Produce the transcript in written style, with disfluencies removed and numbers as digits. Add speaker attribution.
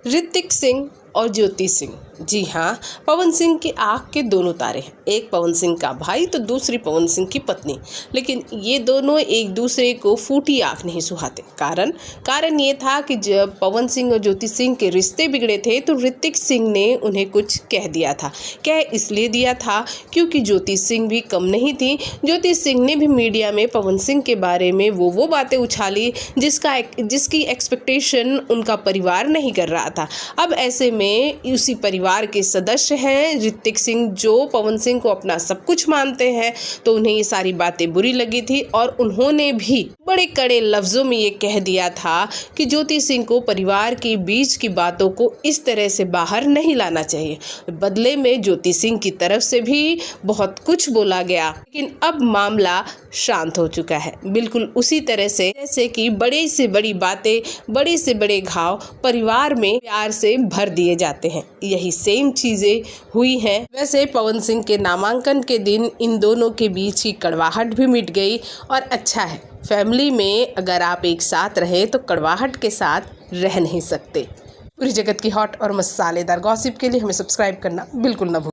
Speaker 1: ऋतिक सिंह और ज्योति सिंह, जी हाँ, पवन सिंह की आँख के दोनों तारे हैं। एक पवन सिंह का भाई तो दूसरी पवन सिंह की पत्नी, लेकिन ये दोनों एक दूसरे को फूटी आँख नहीं सुहाते। कारण ये था कि जब पवन सिंह और ज्योति सिंह के रिश्ते बिगड़े थे तो ऋतिक सिंह ने उन्हें कुछ कह दिया था। कह इसलिए दिया था क्योंकि ज्योति सिंह भी कम नहीं थी। ज्योति सिंह ने भी मीडिया में पवन सिंह के बारे में वो बातें उछाली जिसकी एक्सपेक्टेशन उनका परिवार नहीं कर रहा था। अब ऐसे में उसी परिवार के सदस्य हैं ऋतिक सिंह, जो पवन सिंह को अपना सब कुछ मानते हैं, तो उन्हें ये सारी बातें बुरी लगी थी और उन्होंने भी बड़े कड़े लफ्जों में ये कह दिया था कि ज्योति सिंह को परिवार के बीच की बातों को इस तरह से बाहर नहीं लाना चाहिए। बदले में ज्योति सिंह की तरफ से भी बहुत कुछ बोला गया, लेकिन अब मामला शांत हो चुका है। बिल्कुल उसी तरह से जैसे कि बड़े से बड़ी बातें, बड़े से बड़े घाव परिवार में प्यार से भर दिए जाते हैं, यही सेम चीजें हुई हैं। वैसे पवन सिंह के नामांकन के दिन इन दोनों के बीच की कड़वाहट भी मिट गई और अच्छा है, फैमिली में अगर आप एक साथ रहे तो कड़वाहट के साथ रह नहीं सकते। पूरी जगत की हॉट और मसालेदार गॉसिप के लिए हमें सब्सक्राइब करना बिल्कुल न भूलें।